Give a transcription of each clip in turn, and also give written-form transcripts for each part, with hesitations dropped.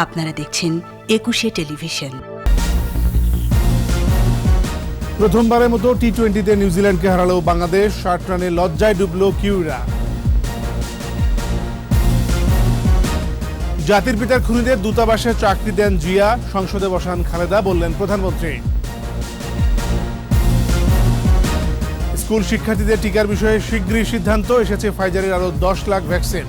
আপনারা দেখছেন ২১শে টেলিভিশন। প্রথমবারের মতো টি-20তে নিউজিল্যান্ডকে হারালো বাংলাদেশ। ৬০ রানে লজ্জায় ডুবল কিউরা। জাতির পিতার খুনিদের দূতাবাসে চাকরি দেন জিয়া, সংসদে বসান খালেদা, বললেন প্রধানমন্ত্রী। স্কুল শিক্ষার্থীদের টিকার বিষয়ে শীঘ্রই সিদ্ধান্ত, এসেছে ফাইজারের আরো ১০ লাখ ভ্যাকসিন।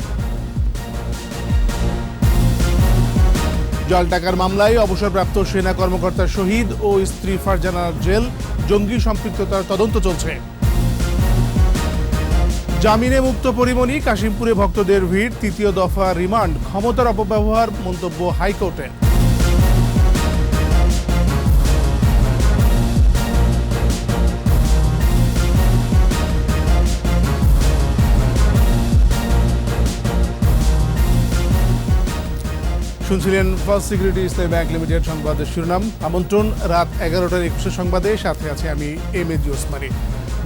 জাল টাকার মামলায় অবসরপ্রাপ্ত সেনা কর্মকর্তা শহীদ ও স্ত্রী ফারজানার জেল, জঙ্গি সম্পৃক্ততার তদন্ত চলছে। জামিনে মুক্ত পরিমণি, কাশিমপুরে ভক্তদের ভিড়, তৃতীয় দফা রিমান্ড, ক্ষমতার অপব্যবহার মন্তব্য হাইকোর্টে। শুনছিলেন ফার্স্ট সিকিউরিটি ইসলামী ব্যাংক লিমিটেড সংবাদের শিরোনাম। আমন্ত্রণ রাত ১১টার ২১ সংবাদে, সাথে আছে আমি এমএজি ওসমানী।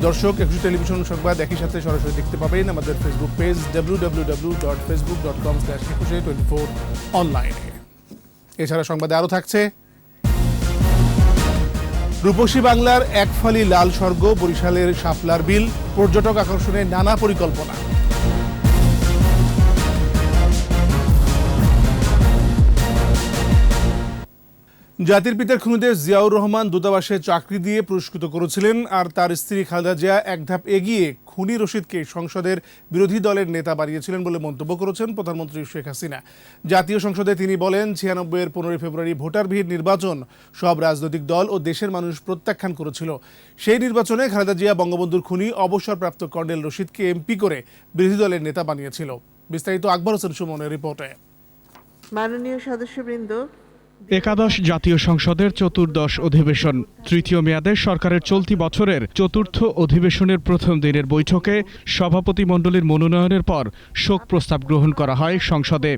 দর্শক, ২১ টেলিভিশন সংবাদ একই সাথে সরাসরি দেখতে পাবেন আমাদের ফেসবুক পেজ www.facebook.com/2124 অনলাইনে। এছাড়া সংবাদে আরও থাকছে: রূপসী বাংলার একফালি লাল স্বর্গ, বরিশালের শাপলার বিল, পর্যটক আকর্ষণে নানা পরিকল্পনা। জাতির পিতার খুনিদের জিয়াউর রহমান দূতাবাসে চাকরি দিয়ে পুরস্কৃত করেছিলেন, আর তার স্ত্রী খালেদা জিয়া এক ধাপ এগিয়ে খুনি রশিদকে সংসদের বিরোধী দলের নেতা বানিয়েছিলেন বলে মন্তব্য করেছেন প্রধানমন্ত্রী শেখ হাসিনা। জাতীয় সংসদে তিনি বলেন, ৯৬-এর ১৫ ফেব্রুয়ারি ভোটারবিহীন নির্বাচন সব রাজনৈতিক দল ও দেশের মানুষ প্রত্যাখ্যান করেছিল। সেই নির্বাচনে খালেদা জিয়া বঙ্গবন্ধুর খুনি অবসরপ্রাপ্ত কর্নেল রশিদকে এমপি করে বিরোধী দলের নেতা বানিয়েছিল। বিস্তারিত আকবর হোসেন সুমনের রিপোর্টে। মাননীয় সদস্যবৃন্দ, একাদশ জাতীয় সংসদের চতুর্দশ অধিবেশন, তৃতীয় মেয়াদে সরকারের চলতি বছরের চতুর্থ অধিবেশনের প্রথম দিনের বৈঠকে সভাপতিমণ্ডলীর মনোনয়নের পর শোক প্রস্তাব গ্রহণ করা হয় সংসদে।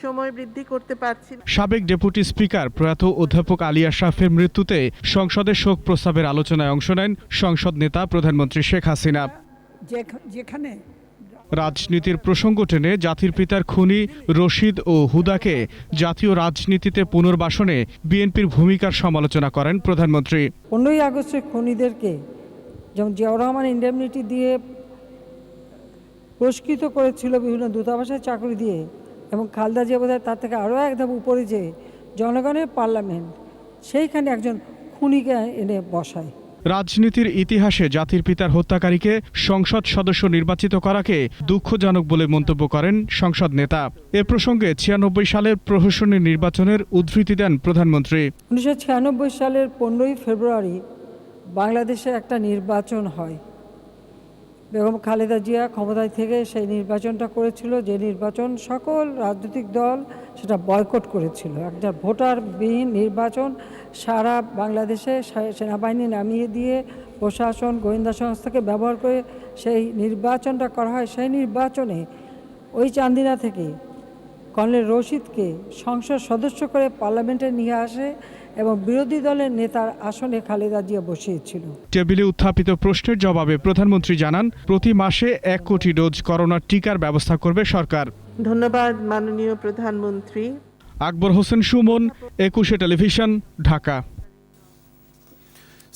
সময় বৃদ্ধি করতে পারছি। সাবেক ডেপুটি স্পিকার প্রয়াত অধ্যাপক আলী আশরাফের মৃত্যুতে সংসদের শোক প্রস্তাবের আলোচনায় অংশ নেন সংসদ নেতা প্রধানমন্ত্রী শেখ হাসিনা। যেখানে রাজনীতির প্রসঙ্গ টেনে জাতির পিতার খুনি রশিদ ও হুদাকে জাতীয় রাজনীতিতে পুনর্বাসনে বিএনপির ভূমিকার সমালোচনা করেন প্রধানমন্ত্রী। 15ই আগস্টের খুনিদেরকে যেমন জিয়াউর রহমান ইন্ডেমনিটি দিয়ে পুরস্কৃত করেছিল বিভিন্ন দূতাবাসের চাকরি দিয়ে, এবং খালেদা জিয়া বোধহয় তার থেকে আরও এক ধাপ উপরে যে জনগণের পার্লামেন্ট, সেইখানে একজন খুনিকে এনে বসায়। রাজনীতির ইতিহাসে জাতির পিতার হত্যাকারীকে সংসদ সদস্য নির্বাচিত করাকে দুঃখজনক বলে মন্তব্য করেন সংসদ নেতা। এ প্রসঙ্গে ৯৬ সালের প্রহসনী নির্বাচনের উদ্ধৃতি দেন প্রধানমন্ত্রী। ১৯৯৬ সালের 15ই ফেব্রুয়ারি বাংলাদেশে একটা নির্বাচন হয়। বেগম খালেদা জিয়া ক্ষমতায় থেকে সেই নির্বাচনটা করেছিল, যে নির্বাচন সকল রাজনৈতিক দল সেটা বয়কট করেছিল। একটা ভোটারবিহীন নির্বাচন, সারা বাংলাদেশে সেনাবাহিনী নামিয়ে দিয়ে প্রশাসন গোয়েন্দা সংস্থাকে ব্যবহার করে সেই নির্বাচনটা করা হয়। সেই নির্বাচনে ওই চান্দিনা থেকে কর্নেল রশিদকে সংসদ সদস্য করে পার্লামেন্টে নিয়ে আসে এবং বিরোধী দলের নেতার আসনে খালেদা জিয়া বসিয়েছিল। টেবিলে উত্থাপিত প্রশ্নের জবাবে প্রধানমন্ত্রী জানান, প্রতি মাসে ১ কোটি ডোজ করোনার টিকার ব্যবস্থা করবে সরকার। ধন্যবাদ মাননীয় প্রধানমন্ত্রী। আকবর হোসেন সুমন, ২১শে টেলিভিশন, ঢাকা।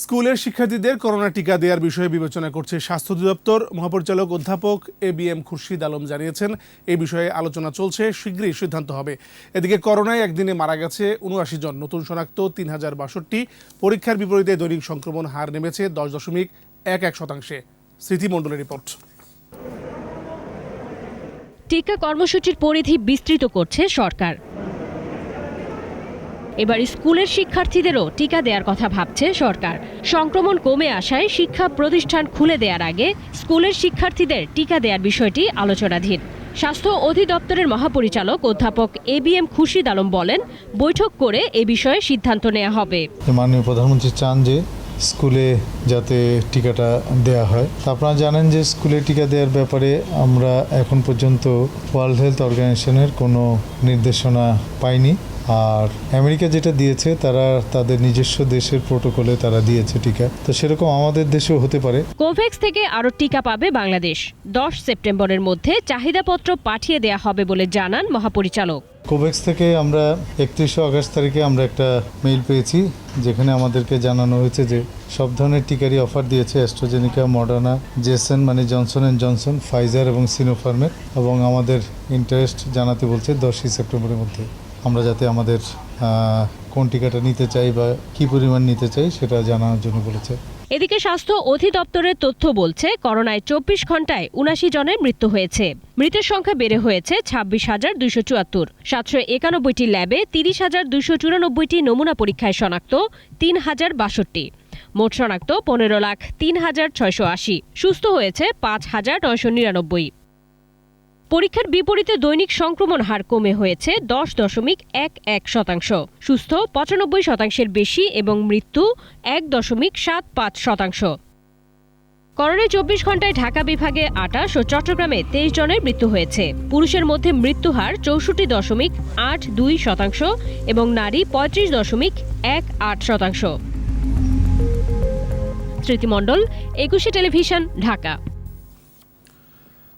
স্কুলের শিক্ষার্থীদের করোনা টিকা দেওয়ার বিষয়ে বিবেচনা করছে স্বাস্থ্য অধিদপ্তর। মহাপরিচালক অধ্যাপক ABM খুরশিদ আলম জানিয়েছেন, এই বিষয়ে আলোচনা চলছে, শীঘ্রই সিদ্ধান্ত হবে। এদিকে করোনায় একদিনে মারা গেছে ৭৯ জন, নতুন শনাক্ত ৩০৬২। পরীক্ষার বিপরীতে দৈনিক সংক্রমণ হার নেমেছে ১০.১১%। স্মৃতিমণ্ডলের রিপোর্ট। টিকা কর্মসূচির পরিধি বিস্তৃত করছে সরকার। এবার স্কুলের শিক্ষার্থীদেরও টিকা দেওয়ার কথা ভাবছে সরকার। সংক্রমণ কমে আসায় শিক্ষা প্রতিষ্ঠান খুলে দেওয়ার আগে স্কুলের শিক্ষার্থীদের টিকা দেওয়ার বিষয়টি আলোচনাধীন। স্বাস্থ্য অধিদপ্তরের মহাপরিচালক অধ্যাপক ABM খুরশিদ আলম বলেন, বৈঠক করে এ বিষয়ে সিদ্ধান্ত নেওয়া হবে। মাননীয় প্রধানমন্ত্রী চান যে স্কুলে যাতে টিকাটা দেয়া হয়। আপনারা জানেন যে স্কুলে টিকা দেওয়ার ব্যাপারে আমরা এখন পর্যন্ত ওয়ার্ল্ড হেলথ অর্গানাইজেশনের কোনো নির্দেশনা পাইনি। আর আমেরিকা যেটা দিয়েছে, তারা তাদের নিজস্ব দেশের প্রোটোকলে তারা দিয়েছে টিকা, তো সেরকম আমাদের দেশেও হতে পারে। কোভ্যাক্স থেকে আরও টিকা পাবে বাংলাদেশ। ১০ সেপ্টেম্বরের মধ্যে চাহিদাপত্র পাঠিয়ে দেয়া হবে বলে জানান মহাপরিচালক। কোভ্যাক্স থেকে আমরা 31 আগস্ট তারিখে আমরা একটা মেইল পেয়েছি, যেখানে আমাদেরকে জানানো হয়েছে যে সব ধরনের টিকারই অফার দিয়েছে অ্যাস্ট্রাজেনিকা, মডার্না, জেসন মানে জনসন অ্যান্ড জনসন, ফাইজার এবং সিনোফার্মের, এবং আমাদের ইন্টারেস্ট জানাতে বলছে 10ই সেপ্টেম্বরের মধ্যে আমরা যাতে আমাদের কোন টিকাটা নিতে চাই বা কী পরিমাণ নিতে চাই সেটা জানানোর জন্য বলেছে। এদিকে স্বাস্থ্য অধিদপ্তরের তথ্য বলছে করোনায় 24 ঘন্টায় 79 জনের মৃত্যু হয়েছে। মৃতের সংখ্যা বেড়ে হয়েছে 26,274। 791টি ল্যাবে 30,294টি নমুনা পরীক্ষায় শনাক্ত 3,062। মোট শনাক্ত 15,03,680। সুস্থ হয়েছে 5,999। পরীক্ষার বিপরীতে দৈনিক সংক্রমণ হার কমে হয়েছে 10.11%। সুস্থ 95% বেশি এবং মৃত্যু 1.75%। করোনায় 24 ঘন্টায় ঢাকা বিভাগে 28 ও চট্টগ্রামে 23 জনের মৃত্যু হয়েছে। পুরুষের মধ্যে মৃত্যু হার 64.82% এবং নারী 35.18%। স্মৃতি মণ্ডল, 21 টেলিভিশন, ঢাকা।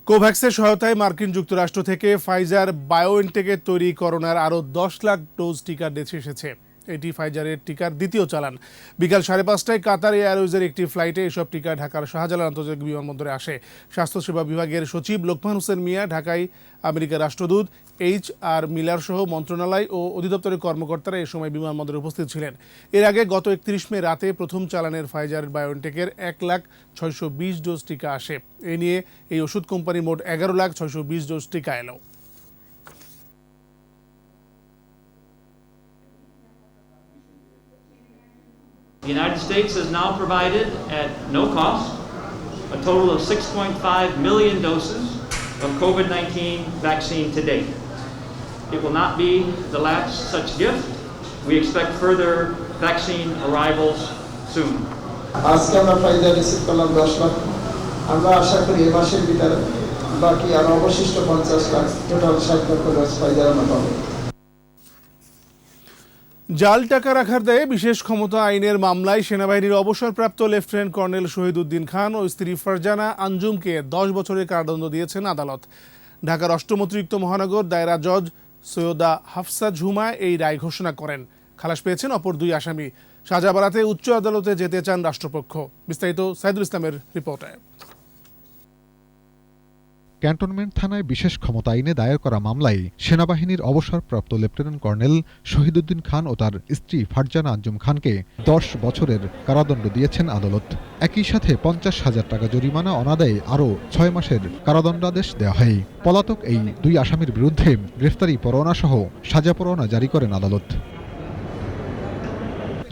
কোভ্যাক্সের সহায়তায় মার্কিন যুক্তরাষ্ট্র থেকে ফাইজার বায়োএনটেকের তৈরি করোনার আরও 10 লাখ ডোজ টিকা দেশে এসেছে। এটি ফাইজারের টিকার দ্বিতীয় চালান। বিকাল 5:30টায় কাতার এয়ারওয়েজের একটি ফ্লাইটে এসব টিকা ঢাকার শাহজালাল আন্তর্জাতিক বিমানবন্দরে আসে। স্বাস্থ্যসেবা বিভাগের সচিব লোকমান হোসেন মিয়া, ঢাকায় আমেরিকার রাষ্ট্রদূত HR মিলার সহ মন্ত্রণালয় ও অধিদপ্তরের কর্মকর্তারা এ সময় বিমানবন্দরে উপস্থিত ছিলেন। এর আগে গত 31 মে রাতে প্রথম চালানের ফাইজার বায়োএনটেকের 1,620,000 ডোজ টিকা আসে। এ নিয়ে এই ওষুধ কোম্পানি মোট 11,620,000 ডোজ টিকা এলো। The United States has now provided, at no cost, a total of 6.5 million doses of COVID-19 vaccine to date. It will not be the last such gift. We expect further vaccine arrivals soon. আজকে আমরা Pfizer receive করলাম 10 লাখ। আমরা আশা করি এই মাসের ভিতরে বাকি আরো অবশিষ্ট 50 lakh, total 60 lakh dose Pfizer আমরা পাবো। জাল টাকা রাখার দায়ে বিশেষ ক্ষমতা আইনের মামলায় সেনাবাহিনীর অবসরপ্রাপ্ত লেফটেন্যান্ট কর্নেল শহীদুদ্দিন খান ও স্ত্রী ফারজানা আঞ্জুমকে 10 বছরের কারাদণ্ড দিয়েছেন আদালত। ঢাকার অষ্টম অতিরিক্ত মহানগর দায়রা জজ সৈয়দা হাফসা ঝুমা এই রায় ঘোষণা করেন। খালাস পেয়েছেন অপর 2 আসামি। সাজা বাড়াতে উচ্চ আদালতে যেতে চান রাষ্ট্রপক্ষ। বিস্তারিত সাইদুল ইসলামের রিপোর্টে। ক্যান্টনমেন্ট থানায় বিশেষ ক্ষমতা আইনে দায়ের করা মামলায় সেনাবাহিনীর অবসরপ্রাপ্ত লেফটেন্যান্ট কর্নেল শহীদুদ্দিন খান ও তার স্ত্রী ফারজানা আঞ্জুম খানকে 10 বছরের কারাদণ্ড দিয়েছেন আদালত। একই সাথে 50,000 টাকা জরিমানা অনাদায়ে আরও 6 মাসের কারাদণ্ডাদেশ দেওয়া হয়। পলাতক এই 2 আসামির বিরুদ্ধে গ্রেফতারি পরোয়ানা সহ সাজা পরোয়ানা জারি করেন আদালত।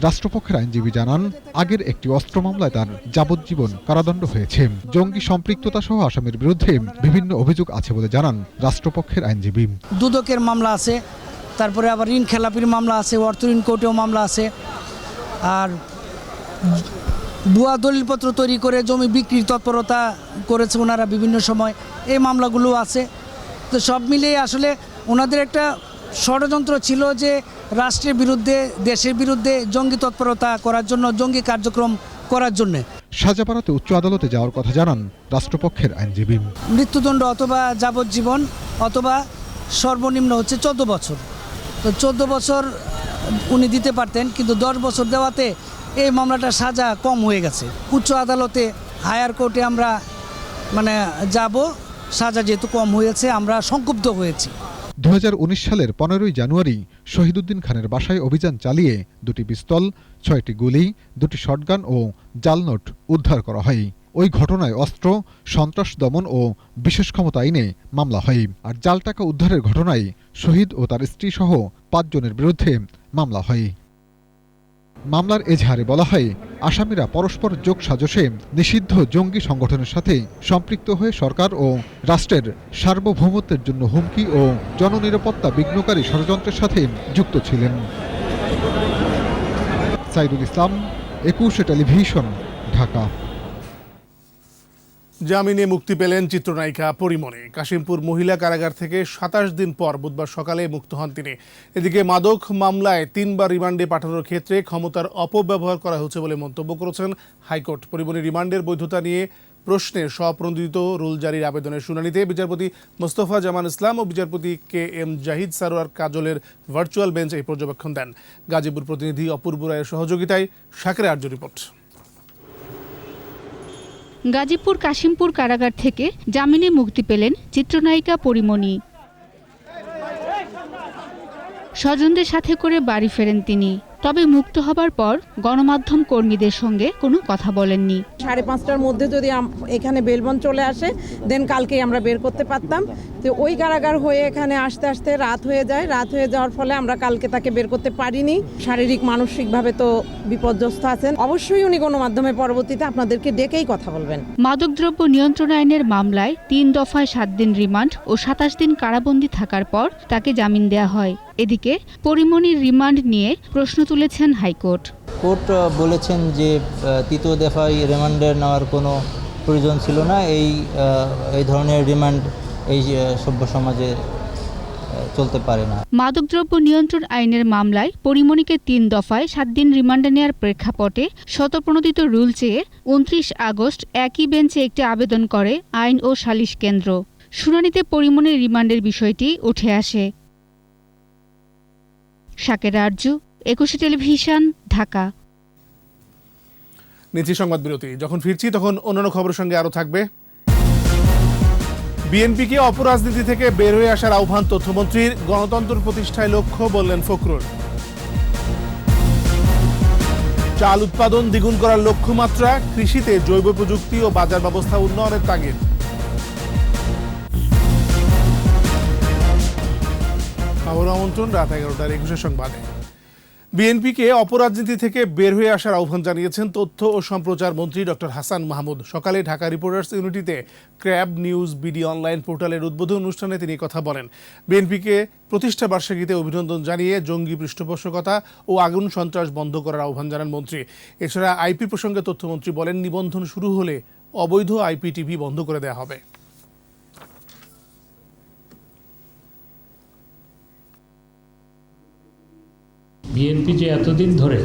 রাষ্ট্রপক্ষের আইনজীবী জানান, আগের একটি অস্ত্র মামলায় তার যাবজ্জীবন কারাদণ্ড হয়েছে। জঙ্গি সম্পৃক্ততা সহ আসামির বিরুদ্ধে বিভিন্ন অভিযোগ আছে বলে জানান রাষ্ট্রপক্ষের আইনজীবী। দুদকের মামলা আছে, তারপরে আবার ঋণ খেলাপির মামলা আছে, অর্থ ঋণ কোর্টেও মামলা আছে, আর ভুয়া দলিলপত্র তৈরি করে জমি বিক্রির তৎপরতা করেছে ওনারা বিভিন্ন সময়, এই মামলাগুলো আছে। তো সব মিলিয়ে আসলে ওনাদের একটা ষড়যন্ত্র ছিল যে রাষ্ট্রের বিরুদ্ধে, দেশের বিরুদ্ধে জঙ্গি তৎপরতা করার জন্য, জঙ্গি কার্যক্রম করার জন্য। সাজা বাড়াতে উচ্চ আদালতে যাওয়ার কথা জানান রাষ্ট্রপক্ষের আইনজীবী। মৃত্যুদণ্ড অথবা যাবজ্জীবন অথবা সর্বনিম্ন হচ্ছে 14 বছর। তো 14 বছর উনি দিতে পারতেন, কিন্তু 10 বছর দেওয়াতে এই মামলাটা সাজা কম হয়ে গেছে। উচ্চ আদালতে, হায়ার কোর্টে আমরা যাব, সাজা যেহেতু কম হয়েছে আমরা সংক্ষুব্ধ হয়েছি। 2019 সালের 15ই জানুয়ারি শহীদুদ্দিন খানের বাসায় অভিযান চালিয়ে 2টি পিস্তল, 6টি গুলি, 2টি শটগান ও জাল নোট উদ্ধার করা হয়। ওই ঘটনায় অস্ত্র, সন্ত্রাস দমন ও বিশেষ ক্ষমতা আইনে মামলা হয়। আর জাল টাকা উদ্ধারের ঘটনায় শহীদ ও তার স্ত্রী সহ 5 জনের বিরুদ্ধে মামলা হয়। মামলার এজাহারে বলা হয়, আসামিরা পরস্পর যোগসাজশে নিষিদ্ধ জঙ্গি সংগঠনের সাথে সম্পৃক্ত হয়ে সরকার ও রাষ্ট্রের সার্বভৌমত্বের জন্য হুমকি ও জননিরাপত্তা বিঘ্নকারী ষড়যন্ত্রের সাথে যুক্ত ছিলেন। সাইদুল ইসলাম, 21 টেলিভিশন, ঢাকা। জামিনে মুক্তি পেলেন চিত্রনায়িকা পরিমণি। কাশিমপুর মহিলা কারাগার থেকে 27 দিন পর বুধবার সকালে মুক্ত হন তিনি। এদিকে মাদক মামলায় 3 বার রিমান্ডে পাঠানোর ক্ষেত্রে ক্ষমতার অপব্যবহার করা হচ্ছে বলে মন্তব্য করেছেন হাইকোর্ট। পরিমণি রিমান্ডের বৈধতা নিয়ে প্রশ্নে স্বপ্রণোদিত রুল জারির আবেদনের শুনানিতে বিচারপতি মোস্তফা জামান ইসলাম ও বিচারপতি KM জাহিদ সারোয়ার কাজলের ভার্চুয়াল বেঞ্চ এই পর্যবেক্ষণ দেন। গাজীপুর প্রতিনিধি অপূর্ব রায়ের সহযোগিতায় শাকের আর্য রিপোর্ট। গাজীপুর কাশিমপুর কারাগার থেকে জামিনে মুক্তি পেলেন চিত্রনায়িকা পরিমণি। স্বজনদের সাথে করে বাড়ি ফেরেন তিনি। তবে মুক্ত হবার পর গণমাধ্যম কর্মীদের সঙ্গে কোনো কথা বলেননি। 5:30টার মধ্যে যদি এখানে বেলবন চলে আসে দেন কালকেই আমরা বের করতে পারতাম। তো ওই কারাগার হয়ে এখানে আসতে আসতে রাত হয়ে যায়। রাত হয়ে যাওয়ার ফলে আমরা কালকে তাকে বের করতে পারিনি। শারীরিক মানসিকভাবে তো বিপর্যস্ত আছেন। অবশ্যই উনি গণমাধ্যমে পরবর্তীতে আপনাদেরকে ডেকেই কথা বলবেন। মাদকদ্রব্য নিয়ন্ত্রণ আইনের মামলায় 3 দফায় 7 দিন রিমান্ড ও 27 দিন কারাবন্দী থাকার পর তাকে জামিন দেয়া হয়। এদিকে পরিমণির রিমান্ড নিয়ে প্রশ্ন তুলেছেন হাইকোর্ট। কোর্ট বলেছেন যে তৃতীয় দফায় রিমান্ডে নেওয়ার কোনো প্রয়োজন ছিল না। এই ধরনের রিমান্ড এই সভ্য সমাজে চলতে পারে না। মাদকদ্রব্য নিয়ন্ত্রণ আইনের মামলায় পরিমণিকে 3 দফায় 7 দিন রিমান্ডে নেওয়ার প্রেক্ষাপটে স্বতঃপ্রণোদিত রুল চেয়ে 29 আগস্ট একই বেঞ্চে একটি আবেদন করে আইন ও সালিশ কেন্দ্র। শুনানিতে পরিমণির রিমান্ডের বিষয়টি উঠে আসে। শাকের আরজু, 21 টেলিভিশন, ঢাকা। নিচি সংবাদ বিরতি। যখন ফিরছি তখন অন্যান্য খবরের সঙ্গে আরো থাকবে। বিএনপিকে অপরাজনীতি থেকে বের হয়ে আসার আহ্বান তথ্যমন্ত্রীর। গণতন্ত্র প্রতিষ্ঠায় লক্ষ্য বললেন ফখরুল। চাল উৎপাদন দ্বিগুণ করার লক্ষ্যমাত্রা, কৃষিতে জৈব প্রযুক্তি ও বাজার ব্যবস্থা উন্নয়নের তাগিদ। খবর আমন্ত্রণ রাত 11টার 21 সংবাদে। বিএনপিকে অপরাজনীতি থেকে বের হয়ে আসার আহ্বান জানিয়েছেন তথ্য ও সম্প্রচার মন্ত্রী ডক্টর হাসান মাহমুদ। সকালে ঢাকা রিপোর্টার্স ইউনিটিতে ক্র্যাব নিউজ বিডি অনলাইন পোর্টালের উদ্বোধন অনুষ্ঠানে তিনি কথা বলেন। বিএনপিকে প্রতিষ্ঠা বার্ষিকীতে অভিনন্দন জানিয়ে জঙ্গি পৃষ্ঠপোষকতা ও আগুন সন্ত্রাস বন্ধ করার আহ্বান জানান মন্ত্রী। এছাড়া আইপি প্রসঙ্গে তথ্যমন্ত্রী বলেন, নিবন্ধন শুরু হলে অবৈধ আইপিটিভি বন্ধ করে দেওয়া হবে। বিএনপি যে এতদিন ধরে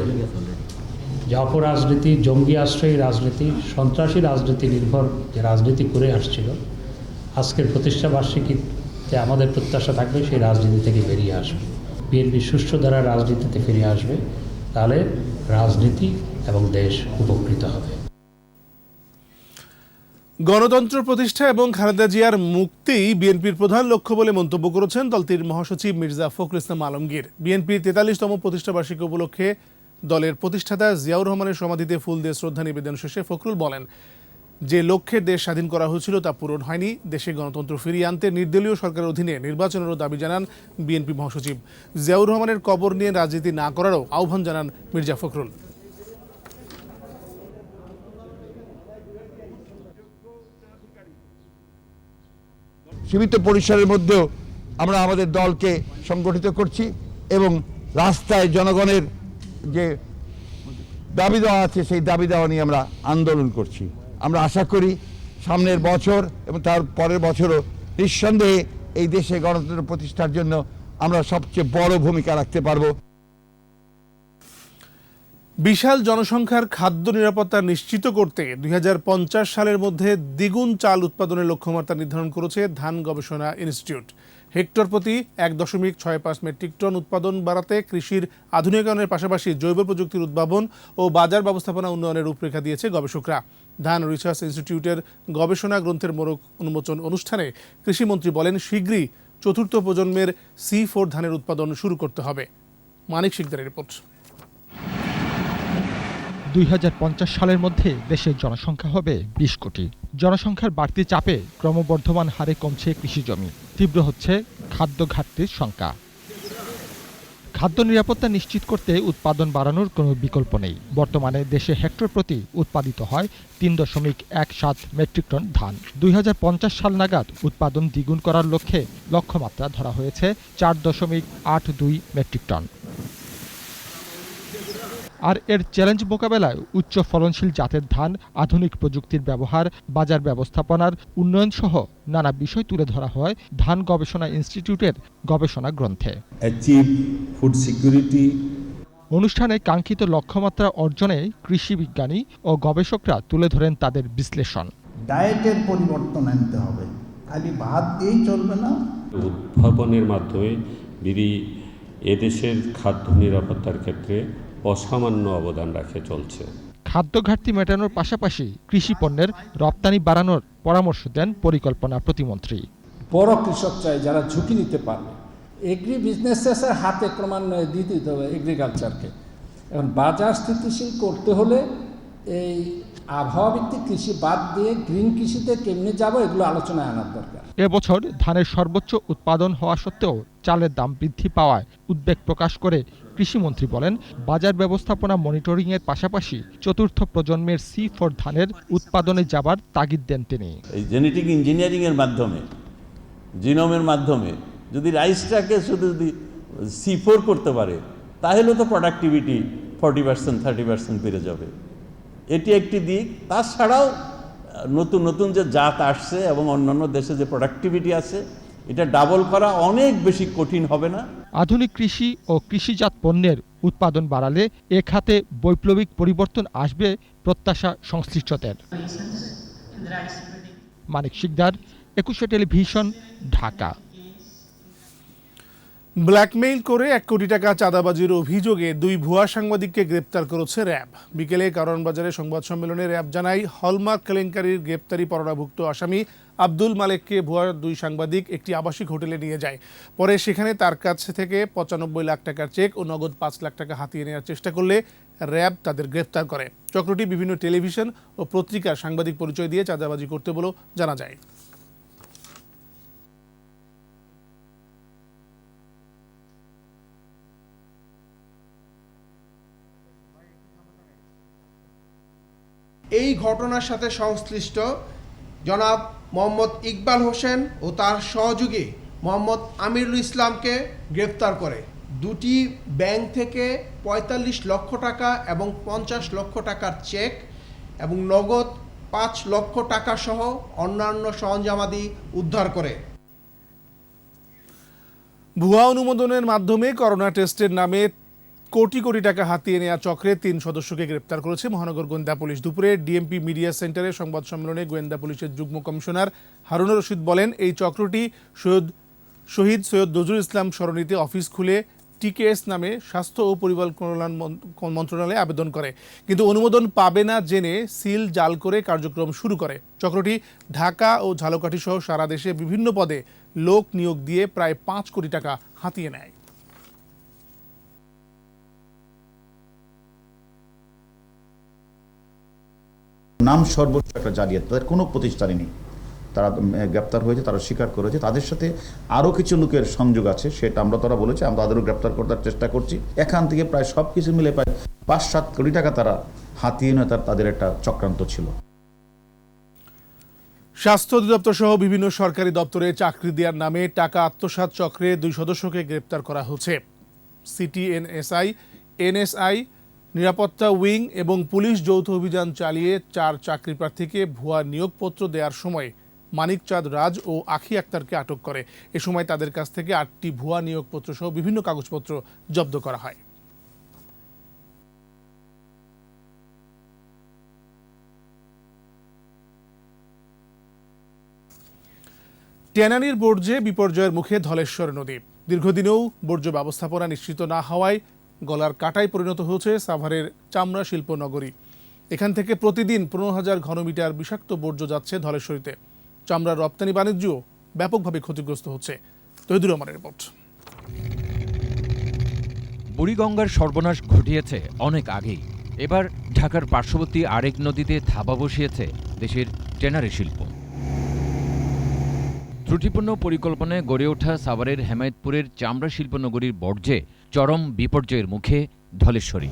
যে অপরাজনীতি, জঙ্গি আশ্রয়ী রাজনীতি, সন্ত্রাসী রাজনীতি নির্ভর যে রাজনীতি করে আসছিল, আজকের প্রতিষ্ঠা বার্ষিকীতে আমাদের প্রত্যাশা থাকবে সেই রাজনীতি থেকে বেরিয়ে আসবে। বিএনপি সুষ্ঠু দ্বারা রাজনীতিতে ফিরে আসবে, তাহলে রাজনীতি এবং দেশ উপকৃত হবে। গণতন্ত্র প্রতিষ্ঠা এবং খালেদা জিয়ার মুক্তি বিএনপির প্রধান লক্ষ্য বলে মন্তব্য করেছেন দলটির মহাসচিব মির্জা ফখরুল ইসলাম আলমগীর। বিএনপির 43তম প্রতিষ্ঠা বার্ষিকী উপলক্ষে দলের প্রতিষ্ঠাতা জিয়াউর রহমানের সমাধিতে ফুল দিয়ে শ্রদ্ধা নিবেদন শেষে ফখরুল বলেন, যে লক্ষ্যে দেশ স্বাধীন করা হয়েছিল তা পূরণ হয়নি। দেশে গণতন্ত্র ফিরিয়ে আনতে নির্দলীয় সরকারের অধীনে নির্বাচনেরও দাবি জানান বিএনপি মহাসচিব। জিয়াউর রহমানের কবর নিয়ে রাজনীতি না করারও আহ্বান জানান মির্জা ফখরুল। সীমিত পরিসরের মধ্যেও আমরা আমাদের দলকে সংগঠিত করছি এবং রাস্তায় জনগণের যে দাবি দেওয়া আছে সেই দাবি দেওয়া নিয়ে আমরা আন্দোলন করছি। আমরা আশা করি সামনের বছর এবং তার পরের বছরও নিঃসন্দেহে এই দেশে গণতন্ত্র প্রতিষ্ঠার জন্য আমরা সবচেয়ে বড় ভূমিকা রাখতে পারব। বিশাল জনসংখ্যার খাদ্য নিরাপত্তা নিশ্চিত করতে 2050 সালের মধ্যে দ্বিগুণ চাল উৎপাদনের লক্ষ্যমাত্রা নির্ধারণ করেছে ধান গবেষণা ইনস্টিটিউট। হেক্টর প্রতি 1.65 মেট্রিক টন উৎপাদন বাড়াতে কৃষির আধুনিকায়নের পাশাপাশি জৈব প্রযুক্তির উদ্ভাবন ও বাজার ব্যবস্থাপনা উন্নয়নের রূপরেখা দিয়েছে গবেষকরা। ধান রিসার্চ ইনস্টিটিউটের গবেষণা গ্রন্থের মোড়ক উন্মোচন অনুষ্ঠানে কৃষিমন্ত্রী বলেন, শীঘ্রই 4র্থ প্রজন্মের C4 ধানের উৎপাদন শুরু করতে হবে। মানিক শিকদারের রিপোর্ট। 2050 সালের মধ্যে দেশের জনসংখ্যা হবে 20 কোটি। জনসংখ্যার বাড়তি চাপে ক্রমবর্ধমান হারে কমছে কৃষিজমি, তীব্র হচ্ছে খাদ্য ঘাটতির শঙ্কা। খাদ্য নিরাপত্তা নিশ্চিত করতে উৎপাদন বাড়ানোর কোনো বিকল্প নেই। বর্তমানে দেশে হেক্টর প্রতি উৎপাদিত হয় 3.17 মেট্রিক টন ধান। 2050 সাল নাগাদ উৎপাদন দ্বিগুণ করার লক্ষ্যমাত্রা ধরা হয়েছে 4.82 মেট্রিক টন। আর এর চ্যালেঞ্জ মোকাবেলায় উচ্চ ফলনশীল জাতের ধান, আধুনিক প্রযুক্তির ব্যবহার, বাজার ব্যবস্থাপনার উন্নয়ন সহ নানা বিষয় তুলে ধরা হয় ধান গবেষণা ইনস্টিটিউটের গবেষণা গ্রন্থে। অনুষ্ঠানে কাঙ্ক্ষিত লক্ষ্যমাত্রা অর্জনে কৃষি বিজ্ঞানী ও গবেষকরা তুলে ধরেন তাদের বিশ্লেষণ। ডায়েটের পরিবর্তন আনতে হবে, খালি ভাত দিয়েই চলবে না। উদ্ভাবনের মাধ্যমে বিডি এদেশের খাদ্য নিরাপত্তার ক্ষেত্রে অসামান্য অবদান রাখে চলছে। খাদ্য ঘাটতি মেটানোর পাশাপাশি কৃষি পণ্যের রপ্তানি বাড়ানোর পরামর্শ দেন পরিকল্পনা প্রতিমন্ত্রী। বড় কৃষক চাই যারা ঝুঁকি নিতে পারবে, এগ্রি বিজনেসের হাতে ক্রমান্বয়ে দিয়ে দিতে হবে এগ্রিকালচারকে। এখন বাজার স্থিতিশীল করতে হলে এই আবহাওয়া ভিত্তিক কৃষি বাদ দিয়ে গ্রিন কৃষিতে কেমনে যাব, এগুলো আলোচনায় আনার দরকার। এবছর ধানের সর্বোচ্চ উৎপাদন হওয়া সত্ত্বেও চালের দাম বৃদ্ধি পাওয়ায় উদ্বেগ প্রকাশ করে কৃষিমন্ত্রী বলেন, বাজার ব্যবস্থাপনা মনিটরিংয়ের পাশাপাশি চতুর্থ প্রজন্মের C4 ধানের উৎপাদনে যাবার তাগিদ দেন তিনি। এই জেনেটিক ইঞ্জিনিয়ারিংয়ের মাধ্যমে, জিনোমের মাধ্যমে যদি রাইসটাকে শুধু যদি C4 করতে পারে, তাহলে তো প্রোডাক্টিভিটি 40% 30% বেড়ে যাবে। এটি একটি দিক। তাছাড়াও নতুন নতুন যে জাত আসছে এবং অন্যান্য দেশে যে প্রোডাক্টিভিটি আছে, এটা ডাবল করা অনেক বেশি কঠিন হবে না। আধুনিক কৃষি ও কৃষিজাত পণ্যের উৎপাদন বাড়ালে এ খাতে বৈপ্লবিক পরিবর্তন আসবে প্রত্যাশা সংশ্লিষ্টদের। মানিক শিকদার, একুশে টেলিভিশন, ঢাকা। ব্ল্যাকমেইল করে 1 কোটি টাকা চাঁদাবাজির অভিযোগে 2 ভুয়া সাংবাদিককে গ্রেপ্তার করেছে র্যাব। বিকেলে কারওয়ানবাজারে সংবাদ সম্মেলনে র্যাব জানায়, হলমার্ক কেলেঙ্কারির গ্রেপ্তারি পরোয়ানাভুক্ত আসামি আব্দুল মালেককে ভুয়া 2 সাংবাদিক একটি আবাসিক হোটেলে নিয়ে যায়। পরে সেখানে তার কাছ থেকে 95 লাখ টাকার চেক ও নগদ 5 লাখ টাকা হাতিয়ে নেওয়ার চেষ্টা করলে র্যাব তাদের গ্রেপ্তার করে। চক্রটি বিভিন্ন টেলিভিশন ও পত্রিকার সাংবাদিক পরিচয় দিয়ে চাঁদাবাজি করতে বলেও জানা যায়। এই ঘটনার সাথে সংশ্লিষ্ট জনাব মোহাম্মদ ইকবাল হোসেন ও তার সহযোগী মোহাম্মদ আমিরুল ইসলামকে গ্রেফতার করে। 2টি ব্যাংক থেকে 45 লক্ষ টাকা এবং 50 লক্ষ টাকার চেক এবং নগদ 5 লক্ষ টাকা সহ অন্যান্য সরঞ্জামাদি উদ্ধার করে। ভুয়া অনুমোদনের মাধ্যমে করোনা টেস্টের নামে কোটি কোটি টাকা হাতিয়ে নেওয়া চক্রে 3 সদস্যকে গ্রেপ্তার করেছে মহানগর গোয়েন্দা পুলিশ। দুপুরে ডিএমপি মিডিয়া সেন্টারে সংবাদ সম্মেলনে গোয়েন্দা পুলিশের যুগ্ম কমিশনার হারুনুর রশিদ বলেন, এই চক্রটি শহীদ সৈয়দ নজরুল ইসলাম সরণিতে অফিস খুলে টিকেএস নামে স্বাস্থ্য ও পরিবার কল্যাণ মন্ত্রণালয়ে আবেদন করে, কিন্তু অনুমোদন পাবে না জেনে সিল জাল করে কার্যক্রম শুরু করে। চক্রটি ঢাকা ও ঝালকাঠি সহ সারা দেশে বিভিন্ন পদে লোক নিয়োগ দিয়ে প্রায় 5 কোটি টাকা হাতিয়ে নেয়। নাম সর্বোচ্চ একটা জালিয়াত, তাদের কোনো প্রতিষ্ঠানই নেই। তারা গ্রেপ্তার হয়েছে, তারা স্বীকার করেছে, তাদের সাথে আরও কিছু লোকের সংযোগ আছে, সেটা আমরা তারা বলেছে, আমরা তাদেরও গ্রেপ্তার করার চেষ্টা করছি। এখান থেকে প্রায় সব কিছু মিলে প্রায় 5-7 কোটি টাকা তারা হাতিয়ে নেয়, তাদের একটা চক্রান্ত ছিল। স্বাস্থ্য অধিদপ্তর সহ বিভিন্ন সরকারি দপ্তরে চাকরি দেওয়ার নামে টাকা আত্মসাৎ চক্রে 2 সদস্যকে গ্রেপ্তার করা হচ্ছে। সিটিএনএসআই, এনএসআই, নিরাপত্তা উইং এবং পুলিশ যৌথ অভিযান চালিয়ে 4 চাকরি প্রার্থীকে ভুয়া নিয়োগপত্র দেওয়ার সময় মানিক চাঁদ রাজ ও আখি আক্তারকে আটক করে। এ সময় তাদের কাছ থেকে 8টি ভুয়া নিয়োগপত্র সহ বিভিন্ন কাগজপত্র জব্দ করা হয়। ট্যানারির বর্জ্যে বিপর্যয়ের মুখে ধলেশ্বর নদী। দীর্ঘদিনেও বর্জ্য ব্যবস্থাপনা নিশ্চিত না হওয়ায় গলার কাটায় পরিণত হয়েছে সাভারের চামড়া শিল্প নগরী। এখান থেকে প্রতিদিন 15,000 ঘনমিটার বিষাক্ত বর্জ্য যাচ্ছে ধলেশ্বরীতে। চামড়ার রপ্তানি বাণিজ্যও ব্যাপকভাবে ক্ষতিগ্রস্ত হচ্ছে। তহিদুর রহমানের রিপোর্ট। বুড়িগঙ্গার সর্বনাশ ঘটিয়েছে অনেক আগেই। এবার ঢাকার পার্শ্ববর্তী আরেক নদীতে থাবা বসিয়েছে দেশের ট্যানারি শিল্প। ত্রুটিপূর্ণ পরিকল্পনায় গড়ে ওঠা সাভারের হেমায়েতপুরের চামড়া শিল্পনগরীর বর্জ্যে চরম বিপর্যয়ের মুখে ধলেশ্বরী।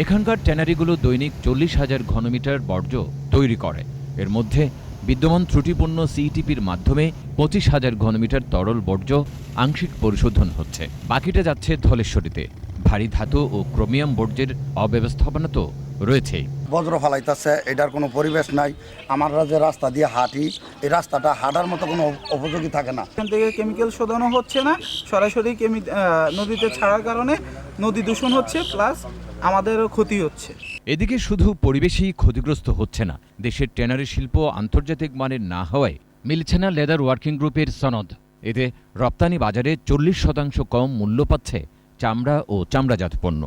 এখানকার ট্যানারিগুলো দৈনিক 40,000 ঘনমিটার বর্জ্য তৈরি করে। এর মধ্যে বিদ্যমান ত্রুটিপূর্ণ সিইটিপির মাধ্যমে 25,000 ঘনমিটার তরল বর্জ্য আংশিক পরিশোধন হচ্ছে। বাকিটা যাচ্ছে ধলেশ্বরীতে। ভারী ধাতু ও ক্রোমিয়াম বর্জ্যের অব্যবস্থাপনা তো রয়েছে। বজ্র ফালাইতেছে, এটার কোনো পরিবেশ নাই। আমরা যে রাস্তা দিয়ে হাঁটি, এই রাস্তাটা হাঁটার মতো কোনো উপযোগী থাকে না। এখান থেকে কেমিক্যাল শোধনও হচ্ছে না, সরাসরি নদীতে ছাড়ার কারণে নদী দূষণ হচ্ছে, প্লাস আমাদেরও ক্ষতি হচ্ছে। এদিকে শুধু পরিবেশই ক্ষতিগ্রস্ত হচ্ছে না, দেশের ট্যানারি শিল্প আন্তর্জাতিক মানের না হওয়ায় মিলছে না লেদার ওয়ার্কিং গ্রুপের সনদ। এতে রপ্তানি বাজারে 40% কম মূল্য পাচ্ছে চামড়া ও চামড়াজাত পণ্য।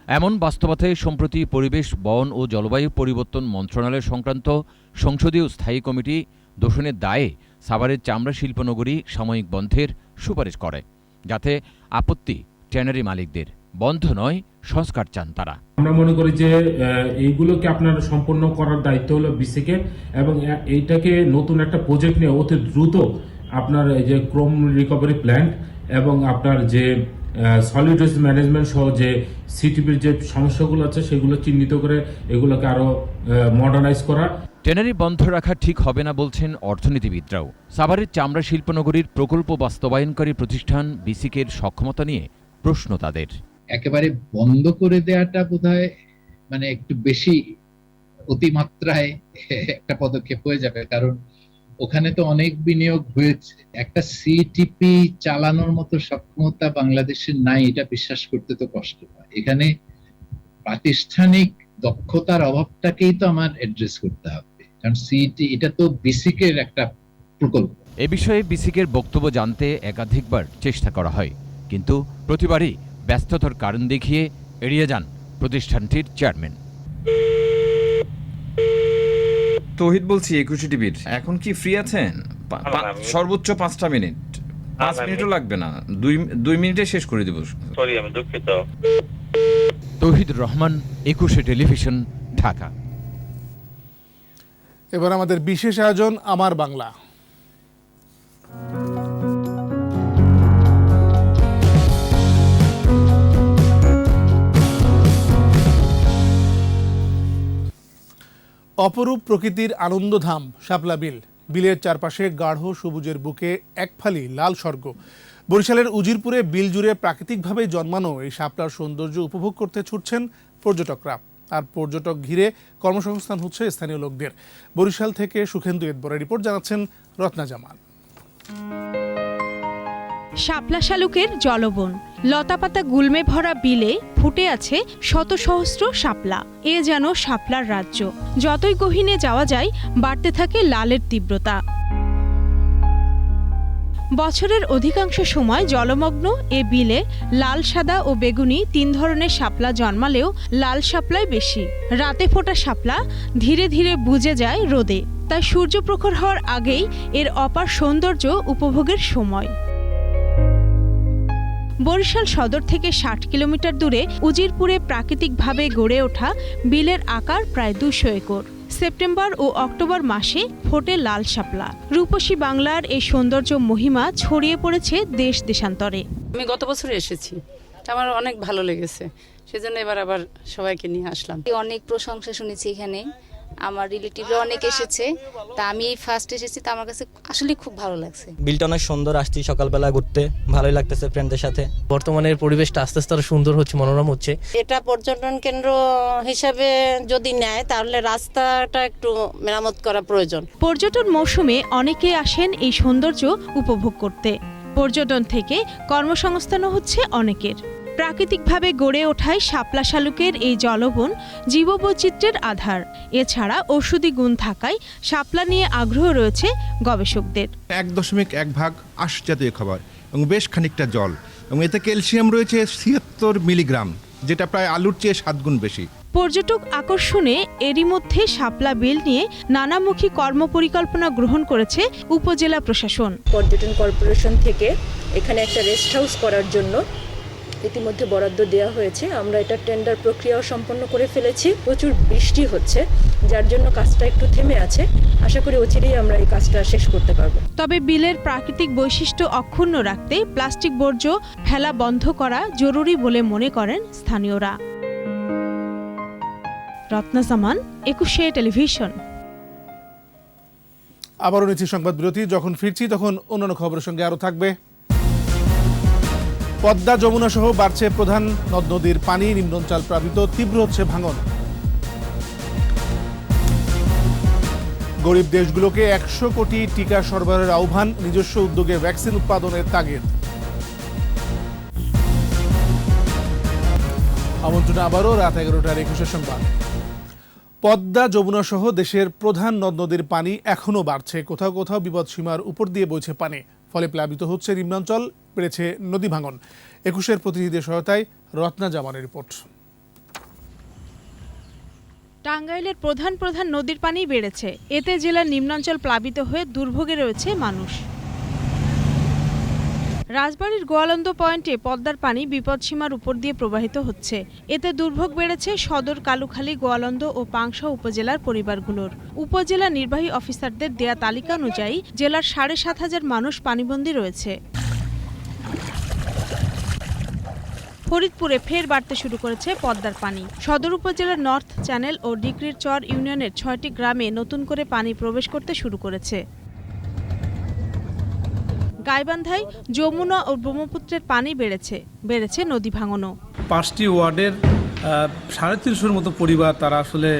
এমন বাস্তবতায় সম্প্রতি পরিবেশ, বন ও জলবায়ু পরিবর্তন মন্ত্রণালয় সংক্রান্ত সংসদীয় স্থায়ী কমিটি দূষণের দায়ে সাভারের চামড়া শিল্পনগরী সাময়িক বন্ধের সুপারিশ করে, যাতে আপত্তি ট্যানারি মালিকদের। বন্ধ নয়, সংস্কার চান তারা। আমরা মনে করি যে এইগুলোকে আপনার সম্পন্ন করার দায়িত্ব হলো বিসিকে, এবং এইটাকে নতুন একটা প্রজেক্ট নিয়ে অতি দ্রুত আপনার এই যে ক্রোম রিকভারি প্ল্যান্ট এবং আপনার যে সলিড ওয়েস্ট ম্যানেজমেন্ট সহ যে সিটিপির যে সমস্যাগুলো আছে সেগুলো চিহ্নিত করে এগুলোকে আরো মডার্নাইজ করা। ট্যানারি বন্ধ রাখা ঠিক হবে না বলছেন অর্থনীতিবিদরাও। সাভারের চামড়া শিল্পনগরীর প্রকল্প বাস্তবায়নকারী প্রতিষ্ঠান বিসিকের সক্ষমতা নিয়ে প্রশ্ন তাদের। একেবারে বন্ধ করে দেওয়াটা বোধহয় মানে একটু বেশি অতিমাত্রায় একটা পদক্ষেপ হয়ে যাবে, কারণ ওখানে তো অনেক বিনিয়োগ হয়েছে। একটা সিটিপি চালানোর মতো সক্ষমতা বাংলাদেশের নাই, এটা বিশ্বাস করতে তো কষ্ট হয়। এখানে প্রাতিষ্ঠানিক দক্ষতার অভাবটাকেই তো আমার অ্যাড্রেস করতে হবে, কারণ সিটি এটা তো বিসিকের একটা প্রকল্প। এ বিষয়ে বিসিকের বক্তব্য জানতে একাধিকবার চেষ্টা করা হয়, কিন্তু প্রতিবারই ব্যস্ততার কারণ দেখিয়ে এড়িয়ে যান প্রতিষ্ঠানটির চেয়ারম্যান। তৌহিদ বলছি, 21 টিভির। এখন কি ফ্রি আছেন? সর্বোচ্চ 5টা মিনিট। 5 মিনিটও লাগবে না, 2 মিনিটে শেষ করে দেব। সরি, আমি দুঃখিত। তৌহিদ রহমান, 21 টেলিভিশন, ঢাকা। এবার আমাদের বিশেষ আয়োজন আমার বাংলা। অপরূপ প্রকৃতির আনন্দধাম শাপলা বিল। বিলের চারপাশে গাঢ় সবুজের বুকে এক ফালি লাল স্বর্গ। বরিশালের উজিরপুরে বিল জুড়ে প্রাকৃতিকভাবে জন্মানো এই শাপলার সৌন্দর্য উপভোগ করতে ছুটছেন পর্যটকরা, আর পর্যটক ঘিরে কর্মসংস্থান হচ্ছে স্থানীয় লোকদের। বরিশাল থেকে সুখেন্দু এদবরের রিপোর্ট, জানাচ্ছেন রত্না জামান। শাপলা শালুকের জলবন, লতাপাতা গুল্মে ভরা বিলে ফুটে আছে শত সহস্র শাপলা। এ যেন শাপলার রাজ্য। যতই গহীনে যাওয়া যায়, বাড়তে থাকে লালের তীব্রতা। বছরের অধিকাংশ সময় জলমগ্ন এ বিলে লাল, সাদা ও বেগুনি 3 ধরনের শাপলা জন্মালেও লাল শাপলাই বেশি। রাতে ফোটা শাপলা ধীরে ধীরে বুজে যায় রোদে, তাই সূর্য প্রখর হওয়ার আগেই এর অপার সৌন্দর্য উপভোগের সময়। বরিশাল সদর থেকে 60 কিলোমিটার দূরে উজিরপুরে প্রাকৃতিকভাবে গড়ে ওঠা বিলের আকার প্রায় 200 একর। সেপ্টেম্বর ও অক্টোবর মাসে ফোটে লাল শাপলা। রূপসী বাংলার এই সৌন্দর্য মহিমা ছড়িয়ে পড়েছে দেশ দেশান্তরে। আমি গত বছর এসেছি, আমার অনেক ভালো লেগেছে, সেজন্য এবার আবার সবাইকে নিয়ে আসলাম। অনেক প্রশংসা শুনেছি এখানে, আমার রিলেটিভরা অনেক এসেছে, তা আমি এই ফার্স্ট এসেছি, তা আমার কাছে আসলে খুব ভালো লাগছে। বিলটা অনেক সুন্দর, আসছি সকালবেলা ঘুরতে, ভালোই লাগতেছে ফ্রেন্ডদের সাথে। বর্তমানে পরিবেশটা আস্তে আস্তে সুন্দর হচ্ছে, মনোরম হচ্ছে। এটা পর্যটন কেন্দ্র হিসাবে যদি নেয় তাহলে রাস্তাটা একটু মেরামত করা প্রয়োজন। পর্যটন মৌসুমে অনেকে আসেন এই সৌন্দর্য উপভোগ করতে। পর্যটন থেকে কর্মসংস্থানও হচ্ছে অনেকের। প্রাকৃতিকভাবে গড়ে ওঠায় শাপলা শালুকের এই জলবন জীববৈচিত্র্যের আধার। এছাড়া ঔষধি গুণ থাকায় শাপলা নিয়ে আগ্রহ রয়েছে গবেষকদের। 1.1 ভাগ আঁশ জাতীয় খাবার এবং বেশ খানিকটা জল, এবং এতে ক্যালসিয়াম রয়েছে 76 মিলিগ্রাম, যেটা প্রায় আলুর চেয়ে 7 গুণ বেশি। পর্যটক আকর্ষণে এরই মধ্যে শাপলা বিল নিয়ে নানামুখী কর্মপরিকল্পনা গ্রহণ করেছে উপজেলা প্রশাসন। পর্যটন কর্পোরেশন থেকে এখানে একটা রেস্ট হাউস করার জন্য ইতিমধ্যে বরাদ্দ দেওয়া হয়েছে। আমরা এটা টেন্ডার প্রক্রিয়াও সম্পন্ন করে ফেলেছি। প্রচুর বৃষ্টি হচ্ছে, যার জন্য কাজটা একটু থেমে আছে। আশা করি অচিরেই আমরা এই কাজটা শেষ করতে পারবো। তবে বিলের প্রাকৃতিক বৈশিষ্ট্য অক্ষুণ্ণ রাখতে প্লাস্টিক বর্জ্য ফেলা বন্ধ করা জরুরি বলে মনে করেন স্থানীয়রা। রত্না জামান, 21 টেলিভিশন। আবারও নিচ্ছি সংবাদ বিরতি। যখন ফিরছি তখন অন্যান্য খবরের সঙ্গে আরও থাকবে পদ্মা যমুনা সহ বাড়ছে প্রধান নদ নদীর পানি, নিম্নাঞ্চল প্লাবিত, তীব্র হচ্ছে ভাঙন। গরিব দেশগুলোকে 100 কোটি টিকা সরবরাহের আহ্বান, নিজস্ব উদ্যোগে ভ্যাকসিন উৎপাদনের তাগিদ। আমন্ত্রণ আবারও রাত 11টার 21 সংবাদ। পদ্মা যমুনা সহ দেশের প্রধান নদ নদীর পানি এখনও বাড়ছে, কোথাও কোথাও বিপদসীমার উপর দিয়ে বইছে পানি, ফলে প্লাবিত হচ্ছে নিম্নাঞ্চল, বেড়েছে নদী ভাঙন। 21-এর প্রতিনিধিদের সহায়তায় রত্না জামানের রিপোর্ট। টাঙ্গাইলের প্রধান প্রধান নদীর পানি বেড়েছে, এতে জেলার নিম্নাঞ্চল প্লাবিত হয়ে দুর্ভোগে রয়েছে মানুষ। রাজবাড়ীর গোয়ালন্দ পয়েন্টে পদ্মার পানি বিপদসীমার উপর দিয়ে প্রবাহিত হচ্ছে, এতে দুর্ভোগ বেড়েছে সদর, কালুখালী, গোয়ালন্দ ও পাংশা উপজেলার পরিবারগুলোর। উপজেলা নির্বাহী অফিসারদের দেয়া তালিকা অনুযায়ী জেলার 7,500 মানুষ পানিবন্দী রয়েছে। ফরিদপুরে ফের বাড়তে শুরু করেছে পদ্মার পানি। সদর উপজেলার নর্থ চ্যানেল ও ডিক্রির চর ইউনিয়নের 6টি গ্রামে নতুন করে পানি প্রবেশ করতে শুরু করেছে। গাইবান্ধায় যমুনা ও ব্রহ্মপুত্রের পানি বেড়েছে নদী ভাঙনও। 5টি ওয়ার্ডের 350-এর মতো পরিবার তারা আসলে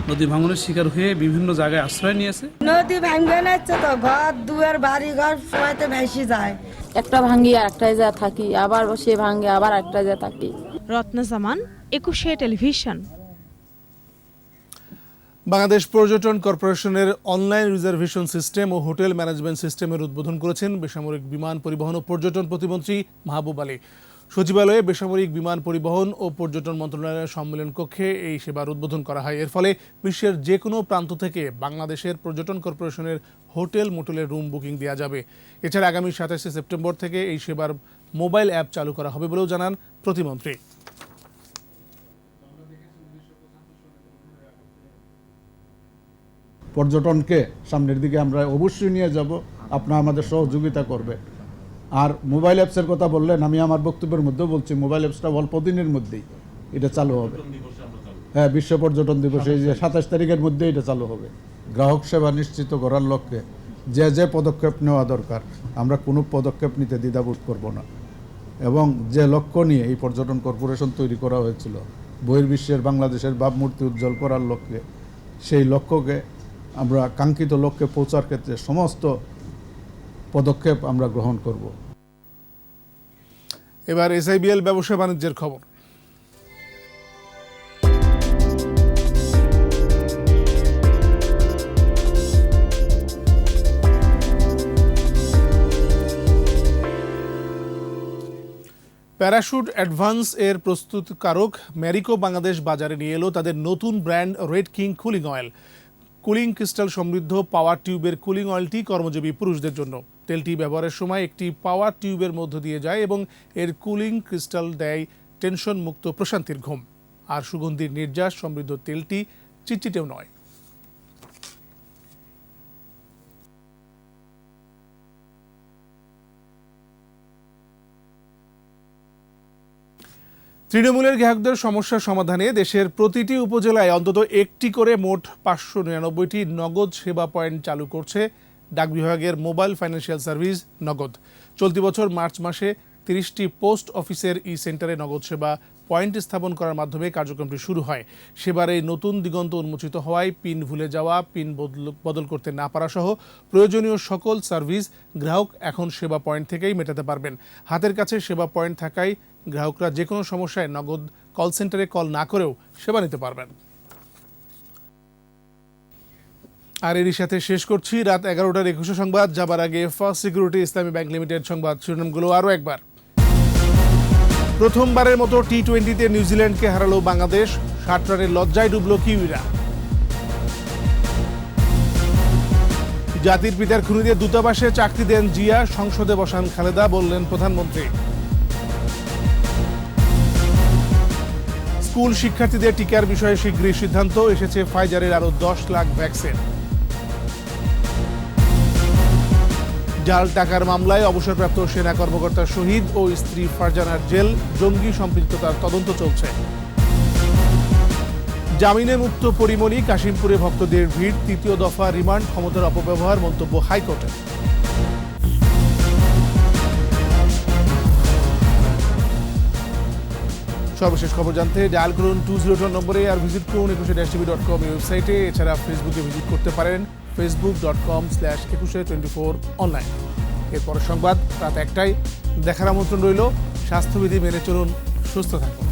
নদী ভাঙনের শিকার হয়ে বিভিন্ন জায়গায় আশ্রয় নিয়েছে। নদী ভাঙবে না তো ঘর দুয়ার বাড়ি ঘর সময়তে ভেসে যায়, একটা ভাঙি আর একটাই যা থাকি, আবার সে ভাঙে আবার একটা যা থাকি। রত্না জামান, 21 টেলিভিশন। বাংলাদেশ পর্যটন কর্পোরেশনের অনলাইন রিজার্ভেশন সিস্টেম ও হোটেল ম্যানেজমেন্ট সিস্টেমের উদ্বোধন করেছেন বেসামরিক বিমান পরিবহন ও পর্যটন প্রতিমন্ত্রী মাহবুব আলী। সচিবালয়ে বেসামরিক বিমান পরিবহন ও পর্যটন মন্ত্রণালয়ের সম্মেলন কক্ষে এই সেবার উদ্বোধন করা হয়। এর ফলে বিশ্বের যে কোনো প্রান্ত থেকে বাংলাদেশের পর্যটন কর্পোরেশনের হোটেল মোটেলের রুম বুকিং দেওয়া যাবে। এছাড়া আগামী 27 সেপ্টেম্বর থেকে এই সেবার মোবাইল অ্যাপ চালু করা হবে বলেও জানান প্রতিমন্ত্রী। পর্যটনকে সামনের দিকে আমরা অবশ্যই নিয়ে যাব, আপনারা আমাদের সহযোগিতা করবে। আর মোবাইল অ্যাপসের কথা বললেন, আমি আমার বক্তব্যের মধ্যেও বলছি মোবাইল অ্যাপসটা অল্প দিনের মধ্যেই এটা চালু হবে। হ্যাঁ, বিশ্ব পর্যটন দিবসে যে 27 তারিখের মধ্যে এটা চালু হবে। গ্রাহক সেবা নিশ্চিত করার লক্ষ্যে যে যে পদক্ষেপ নেওয়া দরকার আমরা কোনো পদক্ষেপ নিতে দ্বিধাবোধ করব না, এবং যে লক্ষ্য নিয়ে এই পর্যটন কর্পোরেশন তৈরি করা হয়েছিল বহির্বিশ্বের বাংলাদেশের ভাবমূর্তি উজ্জ্বল করার লক্ষ্যে, সেই লক্ষ্যকে আমরা কাঙ্ক্ষিত লক্ষ্যে পৌঁছার ক্ষেত্রে সমস্ত পদক্ষেপ আমরা গ্রহণ করব। এবার SIBL ব্যবসা বাণিজ্যের খবর। প্যারাশুট অ্যাডভান্স এর প্রস্তুতকারক ম্যারিকো বাংলাদেশ বাজারে নিয়ে এলো তাদের নতুন brand red king cooling oil. Cooling crystal সমৃদ্ধ পাওয়ার টিউবের কুলিং অয়েলটি কর্মজীবী পুরুষদের জন্য। তেলটি ব্যবহারের সময় একটি পাওয়ার টিউবের মধ্য দিয়ে যায় এবং এর কুলিং ক্রিস্টাল দেয় টেনশন মুক্ত প্রশান্তির ঘুম। আর সুগন্ধির নির্যাস সমৃদ্ধ তেলটি চিটচিটেও নয়। তৃণমূলের গ্রাহকদের সমস্যার সমাধানে দেশের প্রতিটি উপজেলায় অন্তত একটি করে মোট 599টি নগদ সেবা পয়েন্ট চালু করছে ডাক বিভাগের মোবাইল ফাইন্যান্সিয়াল সার্ভিস নগদ। চলতি বছর মার্চ মাসে 30টি পোস্ট অফিসের সেন্টারে নগদ সেবা পয়েন্ট স্থাপন করার মাধ্যমে কার্যক্রমটি শুরু হয়। সেবার এই নতুন দিগন্ত উন্মোচিত হওয়ায় পিন ভুলে যাওয়া, পিন বদল করতে না পারা সহ প্রয়োজনীয় সকল সার্ভিস গ্রাহক এখন সেবা পয়েন্ট থেকেই মেটাতে পারবেন। হাতের কাছে সেবা পয়েন্ট থাকায় গ্রাহকরা যে কোনো সমস্যায় নগদ কল সেন্টারে কল না করেও সেবা নিতে পারবেন। আর এরই সাথে শেষ করছি রাত 11টার 21 সংবাদ। যাবার আগে ফার্স্ট সিকিউরিটি ইসলামী ব্যাংক লিমিটেড সংবাদ শিরোনামগুলো আরও একবার। প্রথমবারের মতো টি-20তে নিউজিল্যান্ডকে হারালো বাংলাদেশ, 60 রানের লজ্জায় ডুবল কিউইরা। জাতির পিতার খুনিদের দূতাবাসে চাকরি দেন জিয়া, সংসদে বসান খালেদা, বললেন প্রধানমন্ত্রী। স্কুল শিক্ষার্থীদের টিকার বিষয়ে শীঘ্রই সিদ্ধান্ত, এসেছে ফাইজারের আরও 10 লাখ ভ্যাকসিন। জাল টাকার মামলায় অবসরপ্রাপ্ত সেনা কর্মকর্তা শহীদ ও স্ত্রী ফারজানার জেল, জঙ্গি সম্পৃক্ততার তদন্ত চলছে। জামিনে মুক্ত পরিমণি, কাশিমপুরে ভক্তদের ভিড়, তৃতীয় দফা রিমান্ড ক্ষমতার অপব্যবহার মন্তব্য হাইকোর্টের। সর্বশেষ খবর জানতে ডায়াল করুন 202 নম্বরে আর ভিজিট করুন 21-tv.com ওয়েবসাইটে। এছাড়া ফেসবুকে ভিজিট করতে পারেন facebook.com/2124 অনলাইন। এরপর সংবাদ রাত 1টায় দেখার আমন্ত্রণ রইল। স্বাস্থ্যবিধি মেনে চলুন, সুস্থ থাকুন।